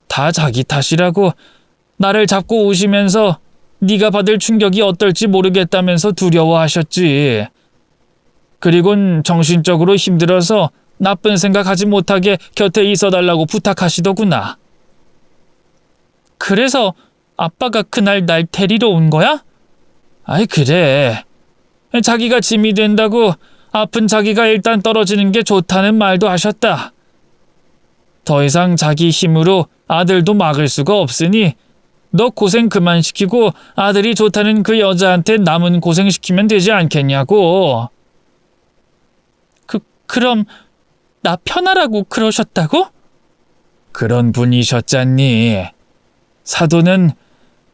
다 자기 탓이라고 나를 잡고 오시면서 네가 받을 충격이 어떨지 모르겠다면서 두려워하셨지. 그리곤 정신적으로 힘들어서 나쁜 생각하지 못하게 곁에 있어달라고 부탁하시더구나. 그래서 아빠가 그날 날 데리러 온 거야? 아이 그래. 자기가 짐이 된다고 아픈 자기가 일단 떨어지는 게 좋다는 말도 하셨다. 더 이상 자기 힘으로 아들도 막을 수가 없으니 너 고생 그만 시키고 아들이 좋다는 그 여자한테 남은 고생시키면 되지 않겠냐고. 그럼 나 편하라고 그러셨다고? 그런 분이셨잖니. 사도는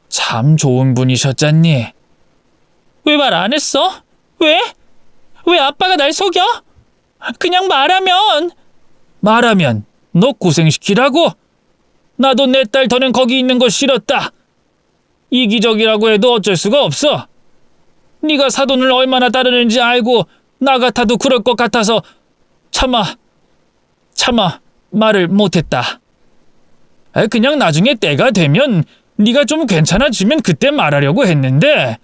참 좋은 분이셨잖니. 왜 말 안 했어? 왜? 왜 아빠가 날 속여? 그냥 말하면 너 고생시키라고? 나도 내 딸 더는 거기 있는 거 싫었다. 이기적이라고 해도 어쩔 수가 없어. 네가 사돈을 얼마나 따르는지 알고 나 같아도 그럴 것 같아서 차마 말을 못했다. 그냥 나중에 때가 되면 네가 좀 괜찮아지면 그때 말하려고 했는데.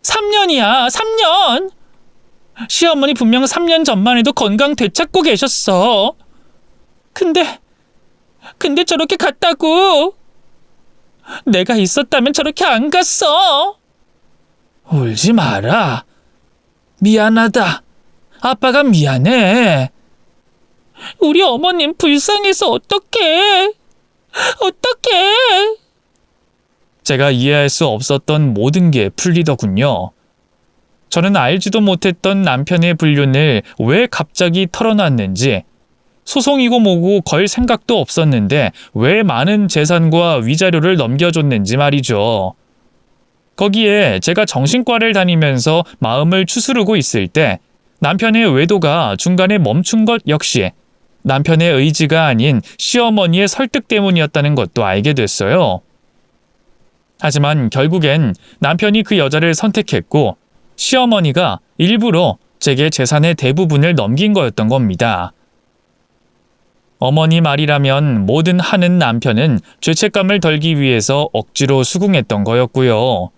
3년이야, 3년! 시어머니 분명 3년 전만 해도 건강 되찾고 계셨어. 근데 저렇게 갔다고. 내가 있었다면 저렇게 안 갔어. 울지 마라. 미안하다. 아빠가 미안해. 우리 어머님 불쌍해서 어떡해. 제가 이해할 수 없었던 모든 게 풀리더군요. 저는 알지도 못했던 남편의 불륜을 왜 갑자기 털어놨는지, 소송이고 뭐고 걸 생각도 없었는데 왜 많은 재산과 위자료를 넘겨줬는지 말이죠. 거기에 제가 정신과를 다니면서 마음을 추스르고 있을 때 남편의 외도가 중간에 멈춘 것 역시 남편의 의지가 아닌 시어머니의 설득 때문이었다는 것도 알게 됐어요. 하지만 결국엔 남편이 그 여자를 선택했고 시어머니가 일부러 제게 재산의 대부분을 넘긴 거였던 겁니다. 어머니 말이라면 뭐든 하는 남편은 죄책감을 덜기 위해서 억지로 수긍했던 거였고요.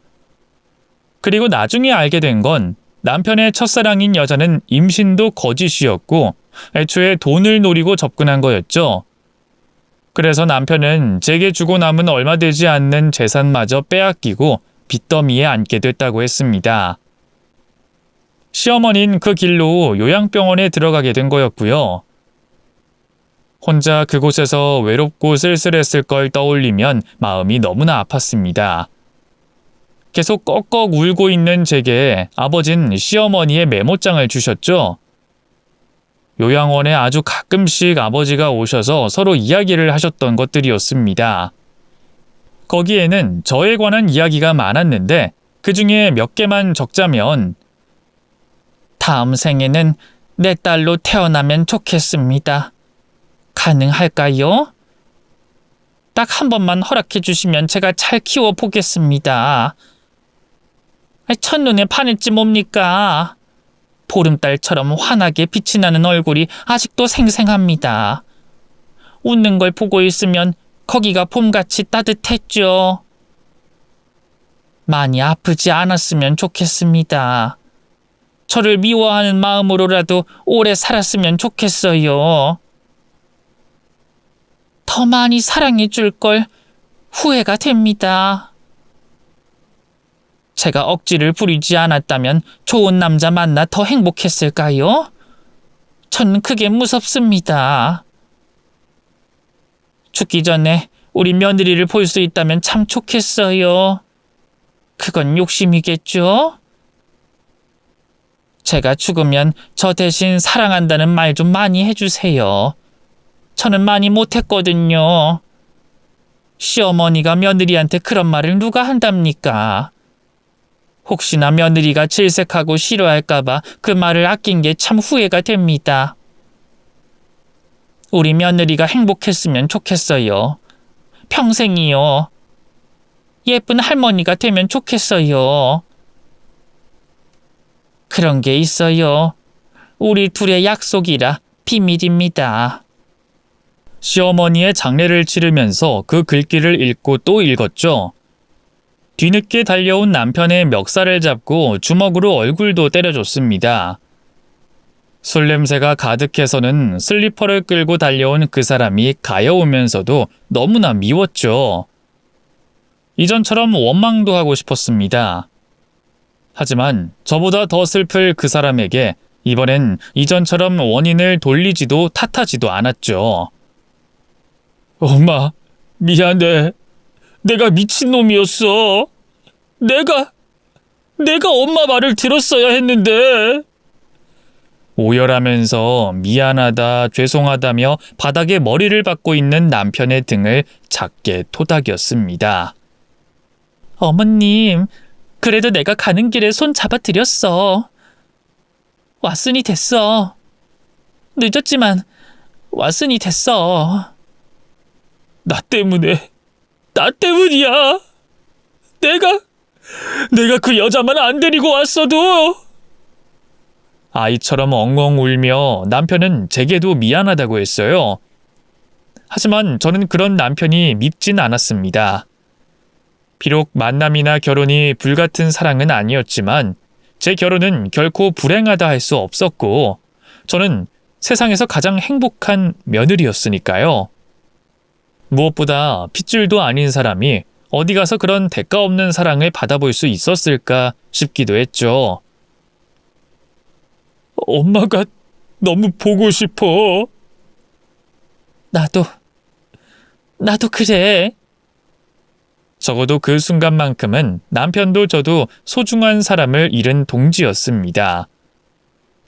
그리고 나중에 알게 된 건 남편의 첫사랑인 여자는 임신도 거짓이었고 애초에 돈을 노리고 접근한 거였죠. 그래서 남편은 제게 주고 남은 얼마 되지 않는 재산마저 빼앗기고 빚더미에 앉게 됐다고 했습니다. 시어머니는 그 길로 요양병원에 들어가게 된 거였고요. 혼자 그곳에서 외롭고 쓸쓸했을 걸 떠올리면 마음이 너무나 아팠습니다. 계속 꺽꺽 울고 있는 제게 아버진 시어머니의 메모장을 주셨죠. 요양원에 아주 가끔씩 아버지가 오셔서 서로 이야기를 하셨던 것들이었습니다. 거기에는 저에 관한 이야기가 많았는데 그 중에 몇 개만 적자면 다음 생에는 내 딸로 태어나면 좋겠습니다. 가능할까요? 딱 한 번만 허락해 주시면 제가 잘 키워보겠습니다. 첫눈에 반했지 뭡니까? 보름달처럼 환하게 빛이 나는 얼굴이 아직도 생생합니다. 웃는 걸 보고 있으면 거기가 봄같이 따뜻했죠. 많이 아프지 않았으면 좋겠습니다. 저를 미워하는 마음으로라도 오래 살았으면 좋겠어요. 더 많이 사랑해 줄 걸 후회가 됩니다. 제가 억지를 부리지 않았다면 좋은 남자 만나 더 행복했을까요? 저는 그게 무섭습니다. 죽기 전에 우리 며느리를 볼 수 있다면 참 좋겠어요. 그건 욕심이겠죠? 제가 죽으면 저 대신 사랑한다는 말 좀 많이 해주세요. 저는 많이 못했거든요. 시어머니가 며느리한테 그런 말을 누가 한답니까? 혹시나 며느리가 질색하고 싫어할까봐 그 말을 아낀 게 참 후회가 됩니다. 우리 며느리가 행복했으면 좋겠어요. 평생이요. 예쁜 할머니가 되면 좋겠어요. 그런 게 있어요. 우리 둘의 약속이라 비밀입니다. 시어머니의 장례를 치르면서 그 글귀를 읽고 또 읽었죠. 뒤늦게 달려온 남편의 멱살을 잡고 주먹으로 얼굴도 때려줬습니다. 술 냄새가 가득해서는 슬리퍼를 끌고 달려온 그 사람이 가여우면서도 너무나 미웠죠. 이전처럼 원망도 하고 싶었습니다. 하지만 저보다 더 슬플 그 사람에게 이번엔 이전처럼 원인을 돌리지도 탓하지도 않았죠. 엄마, 미안해. 내가 미친놈이었어. 내가 엄마 말을 들었어야 했는데. 오열하면서 미안하다, 죄송하다며 바닥에 머리를 박고 있는 남편의 등을 작게 토닥였습니다. 어머님, 그래도 내가 가는 길에 손 잡아드렸어. 왔으니 됐어. 늦었지만 왔으니 됐어. 나 때문이야. 내가 그 여자만 안 데리고 왔어도. 아이처럼 엉엉 울며 남편은 제게도 미안하다고 했어요. 하지만 저는 그런 남편이 밉진 않았습니다. 비록 만남이나 결혼이 불같은 사랑은 아니었지만 제 결혼은 결코 불행하다 할 수 없었고 저는 세상에서 가장 행복한 며느리였으니까요. 무엇보다 핏줄도 아닌 사람이 어디 가서 그런 대가 없는 사랑을 받아볼 수 있었을까 싶기도 했죠. 엄마가 너무 보고 싶어. 나도 그래. 적어도 그 순간만큼은 남편도 저도 소중한 사람을 잃은 동지였습니다.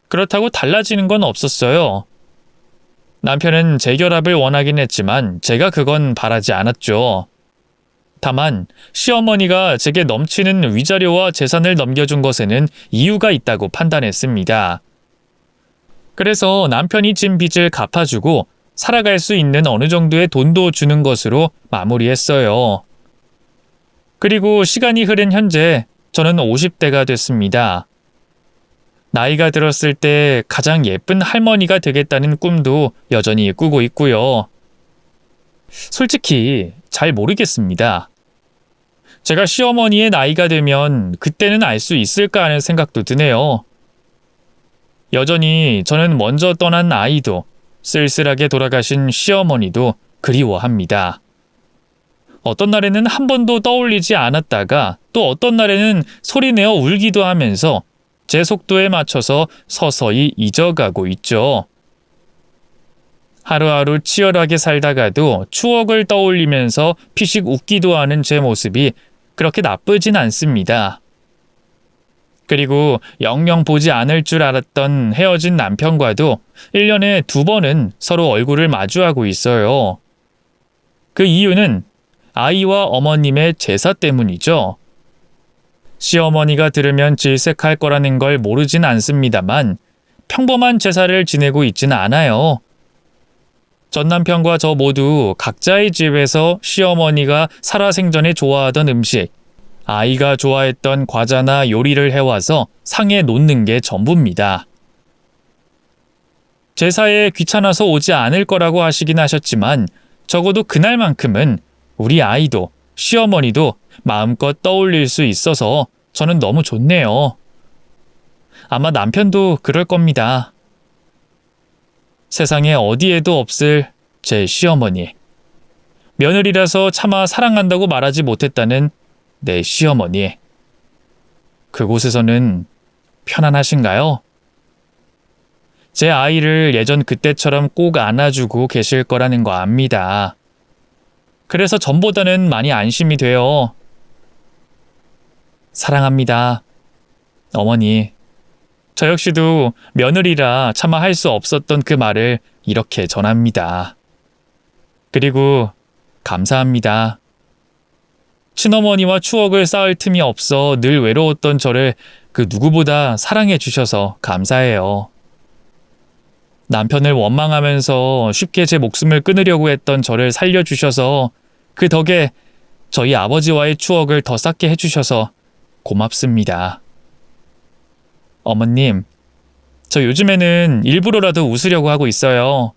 그렇다고 달라지는 건 없었어요. 남편은 재결합을 원하긴 했지만 제가 그건 바라지 않았죠. 다만 시어머니가 제게 넘치는 위자료와 재산을 넘겨준 것에는 이유가 있다고 판단했습니다. 그래서 남편이 진 빚을 갚아주고 살아갈 수 있는 어느 정도의 돈도 주는 것으로 마무리했어요. 그리고 시간이 흐른 현재 저는 50대가 됐습니다. 나이가 들었을 때 가장 예쁜 할머니가 되겠다는 꿈도 여전히 꾸고 있고요. 솔직히 잘 모르겠습니다. 제가 시어머니의 나이가 되면 그때는 알 수 있을까 하는 생각도 드네요. 여전히 저는 먼저 떠난 아이도 쓸쓸하게 돌아가신 시어머니도 그리워합니다. 어떤 날에는 한 번도 떠올리지 않았다가 또 어떤 날에는 소리내어 울기도 하면서 제 속도에 맞춰서 서서히 잊어가고 있죠. 하루하루 치열하게 살다가도 추억을 떠올리면서 피식 웃기도 하는 제 모습이 그렇게 나쁘진 않습니다. 그리고 영영 보지 않을 줄 알았던 헤어진 남편과도 1년에 2번은 서로 얼굴을 마주하고 있어요. 그 이유는 아이와 어머님의 제사 때문이죠. 시어머니가 들으면 질색할 거라는 걸 모르진 않습니다만 평범한 제사를 지내고 있진 않아요. 전 남편과 저 모두 각자의 집에서 시어머니가 살아생전에 좋아하던 음식, 아이가 좋아했던 과자나 요리를 해와서 상에 놓는 게 전부입니다. 제사에 귀찮아서 오지 않을 거라고 하시긴 하셨지만 적어도 그날만큼은 우리 아이도 시어머니도 마음껏 떠올릴 수 있어서 저는 너무 좋네요. 아마 남편도 그럴 겁니다. 세상에 어디에도 없을 제 시어머니. 며느리라서 차마 사랑한다고 말하지 못했다는 내 시어머니. 그곳에서는 편안하신가요? 제 아이를 예전 그때처럼 꼭 안아주고 계실 거라는 거 압니다. 그래서 전보다는 많이 안심이 돼요. 사랑합니다. 어머니. 저 역시도 며느리라 차마 할 수 없었던 그 말을 이렇게 전합니다. 그리고 감사합니다. 친어머니와 추억을 쌓을 틈이 없어 늘 외로웠던 저를 그 누구보다 사랑해 주셔서 감사해요. 남편을 원망하면서 쉽게 제 목숨을 끊으려고 했던 저를 살려주셔서 그 덕에 저희 아버지와의 추억을 더 쌓게 해주셔서 고맙습니다. 어머님, 저 요즘에는 일부러라도 웃으려고 하고 있어요.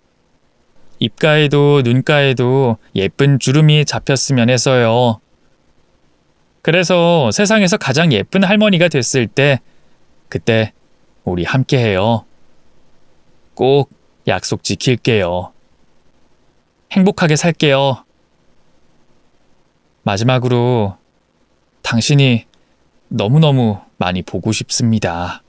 입가에도 눈가에도 예쁜 주름이 잡혔으면 해서요. 그래서 세상에서 가장 예쁜 할머니가 됐을 때 그때 우리 함께해요. 꼭 약속 지킬게요. 행복하게 살게요. 마지막으로 당신이 너무너무 많이 보고 싶습니다.